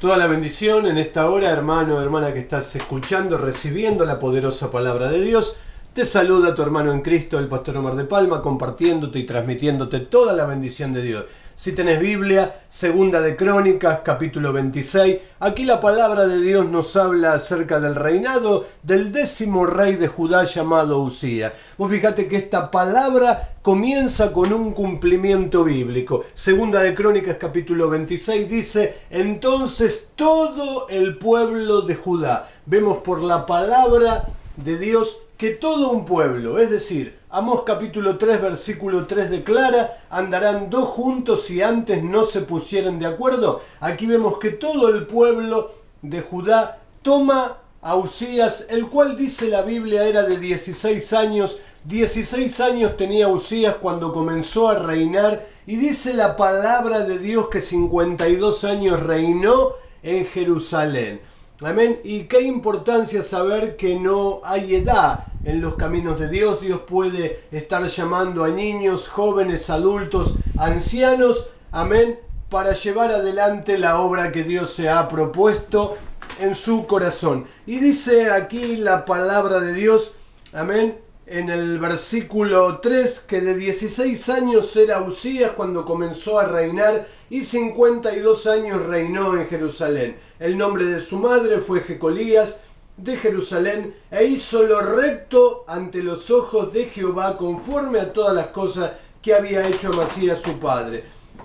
Toda la bendición en esta hora, hermano, hermana que estás escuchando, recibiendo la poderosa palabra de Dios. Te saluda tu hermano en Cristo, el pastor Omar de Palma, compartiéndote y transmitiéndote toda la bendición de Dios. Si tenés Biblia, Segunda de Crónicas, capítulo 26, aquí la palabra de Dios nos habla acerca del reinado del 10º rey de Judá llamado Usías. Vos fíjate que esta palabra comienza con un cumplimiento bíblico. Segunda de Crónicas, capítulo 26, dice: entonces todo el pueblo de Judá. Vemos por la palabra de Dios que todo un pueblo, es decir, Amós capítulo 3, versículo 3 declara: andarán dos juntos si antes no se pusieran de acuerdo. Aquí vemos que todo el pueblo de Judá toma a Usías, el cual dice la Biblia era de 16 años. 16 años tenía Usías cuando comenzó a reinar, y dice la palabra de Dios que 52 años reinó en Jerusalén. Amén. Y qué importancia saber que no hay edad en los caminos de Dios. Dios puede estar llamando a niños, jóvenes, adultos, ancianos, amén, para llevar adelante la obra que Dios se ha propuesto en su corazón. Y dice aquí la palabra de Dios, amén, en el versículo 3, que de 16 años era Usías cuando comenzó a reinar, y 52 años reinó en Jerusalén. El nombre de su madre fue Jecolías de Jerusalén, e hizo lo recto ante los ojos de Jehová, conforme a todas las cosas que había hecho Amasías su padre.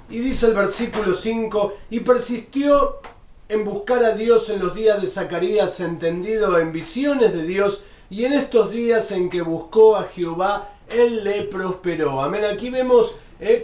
Y dice el versículo 5, y persistió en buscar a Dios en los días de Zacarías, entendido en visiones de Dios, y en estos días en que buscó a Jehová, él le prosperó. Amén. Aquí vemos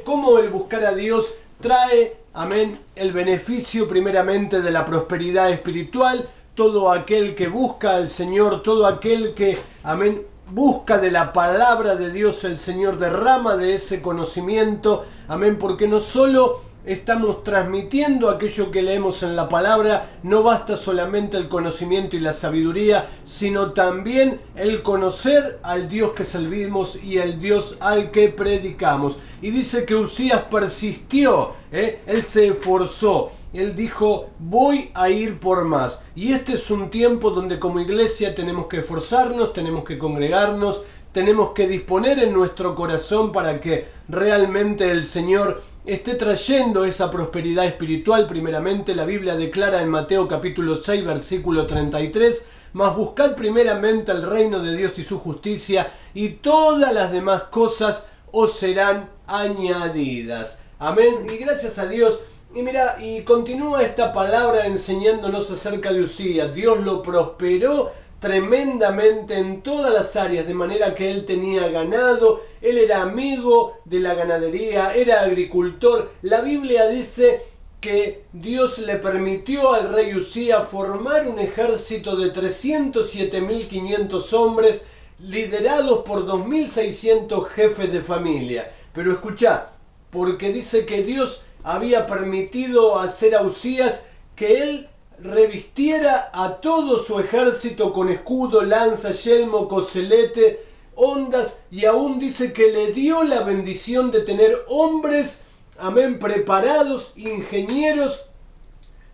cómo el buscar a Dios trae, amén, el beneficio primeramente de la prosperidad espiritual. Todo aquel que busca al Señor, todo aquel que, amén, busca de la palabra de Dios, el Señor derrama de ese conocimiento, amén, porque no solo estamos transmitiendo aquello que leemos en la palabra, no basta solamente el conocimiento y la sabiduría, sino también el conocer al Dios que servimos y el Dios al que predicamos. Y dice que Usías persistió, él se esforzó. Él dijo: voy a ir por más. Y este es un tiempo donde como iglesia tenemos que esforzarnos, tenemos que congregarnos, tenemos que disponer en nuestro corazón para que realmente el Señor esté trayendo esa prosperidad espiritual. Primeramente la Biblia declara en Mateo capítulo 6 versículo 33: mas buscad primeramente el reino de Dios y su justicia, y todas las demás cosas os serán añadidas. Amén. Y gracias a Dios. Y mira, y continúa esta palabra enseñándonos acerca de Usías. Dios lo prosperó tremendamente en todas las áreas, de manera que él tenía ganado, él era amigo de la ganadería, era agricultor. La Biblia dice que Dios le permitió al rey Usías formar un ejército de 307.500 hombres, liderados por 2.600 jefes de familia. Pero escuchá, porque dice que Dios había permitido hacer a Usías que él revistiera a todo su ejército con escudo, lanza, yelmo, coselete, hondas, y aún dice que le dio la bendición de tener hombres, amén, preparados, ingenieros,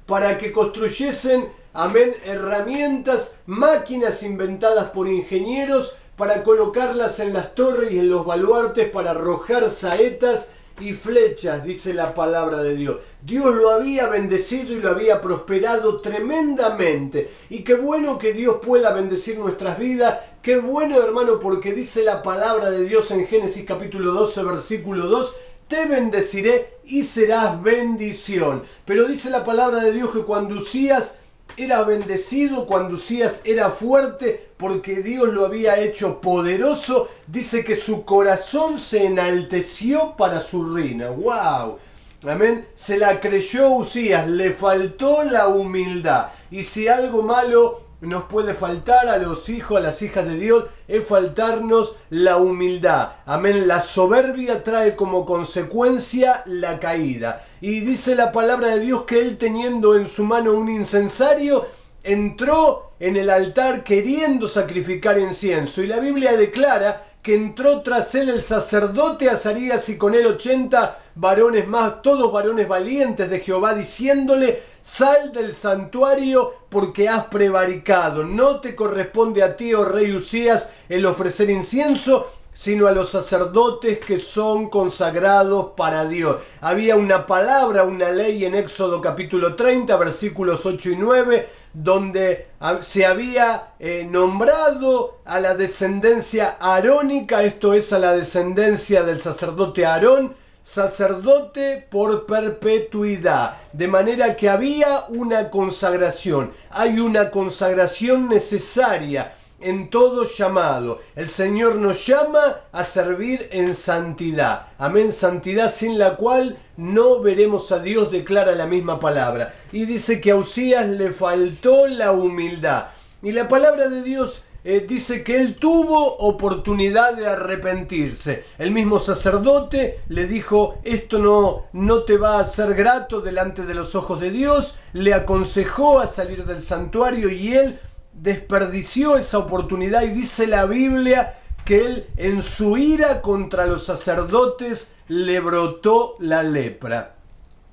para que construyesen, amén, herramientas, máquinas inventadas por ingenieros, para colocarlas en las torres y en los baluartes, para arrojar saetas y flechas, dice la palabra de Dios. Dios lo había bendecido y lo había prosperado tremendamente. Y qué bueno que Dios pueda bendecir nuestras vidas. Qué bueno, hermano, porque dice la palabra de Dios en Génesis capítulo 12, versículo 2: te bendeciré y serás bendición. Pero dice la palabra de Dios que cuando Usías era bendecido, cuando Usías era fuerte, porque Dios lo había hecho poderoso, dice que su corazón se enalteció para su ruina. ¡Wow! Amén. Se la creyó Usías, le faltó la humildad. Y si algo malo nos puede faltar a los hijos, a las hijas de Dios, es faltarnos la humildad. Amén. La soberbia trae como consecuencia la caída. Y dice la palabra de Dios que él, teniendo en su mano un incensario, entró en el altar queriendo sacrificar incienso. Y la Biblia declara que entró tras él el sacerdote Azarías y con él 80 varones más, todos varones valientes de Jehová, diciéndole: sal del santuario porque has prevaricado. No te corresponde a ti, oh rey Usías, el ofrecer incienso, sino a los sacerdotes que son consagrados para Dios. Había una palabra, una ley en Éxodo capítulo 30, versículos 8 y 9, donde se había nombrado a la descendencia arónica, esto es, a la descendencia del sacerdote Aarón, sacerdote por perpetuidad, de manera que había una consagración. Hay una consagración necesaria en todo llamado. El Señor nos llama a servir en santidad. Amén, santidad sin la cual no veremos a Dios, declara la misma palabra. Y dice que a Usías le faltó la humildad. Y la palabra de Dios dice que él tuvo oportunidad de arrepentirse. El mismo sacerdote le dijo: esto no te va a ser grato delante de los ojos de Dios. Le aconsejó a salir del santuario y él desperdició esa oportunidad, y dice la Biblia que él, en su ira contra los sacerdotes, le brotó la lepra.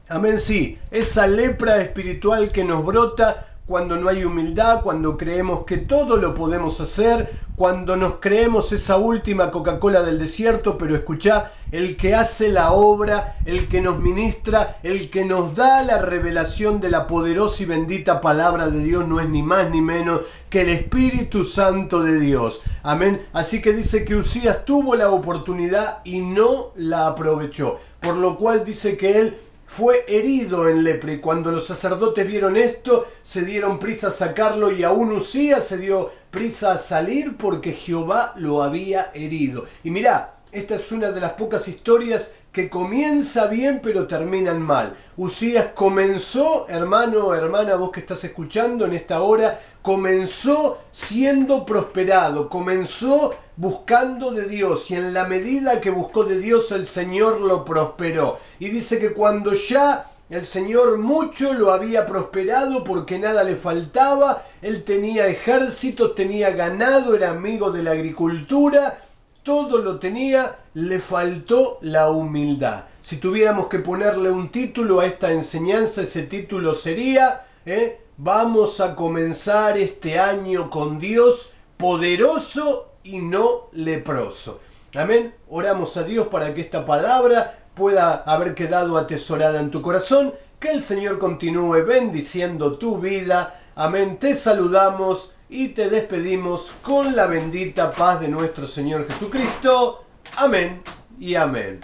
Amén, sí, esa lepra espiritual que nos brota cuando no hay humildad, cuando creemos que todo lo podemos hacer, cuando nos creemos esa última Coca-Cola del desierto. Pero escuchá, el que hace la obra, el que nos ministra, el que nos da la revelación de la poderosa y bendita palabra de Dios no es ni más ni menos que el Espíritu Santo de Dios. Amén. Así que dice que Usías tuvo la oportunidad y no la aprovechó, por lo cual dice que él fue herido en lepra, y cuando los sacerdotes vieron esto, se dieron prisa a sacarlo, y aún Usías se dio prisa a salir porque Jehová lo había herido. Y mirá, esta es una de las pocas historias que comienza bien pero terminan mal. Usías comenzó, hermano o hermana, vos que estás escuchando en esta hora, comenzó siendo prosperado, comenzó buscando de Dios, y en la medida que buscó de Dios, el Señor lo prosperó. Y dice que cuando ya el Señor mucho lo había prosperado, porque nada le faltaba, él tenía ejércitos, tenía ganado, era amigo de la agricultura, todo lo tenía, le faltó la humildad. Si tuviéramos que ponerle un título a esta enseñanza, ese título sería vamos a comenzar este año con Dios poderoso y no leproso. Amén. Oramos a Dios para que esta palabra pueda haber quedado atesorada en tu corazón, que el Señor continúe bendiciendo tu vida. Amén. Te saludamos y te despedimos con la bendita paz de nuestro Señor Jesucristo. Amén y amén.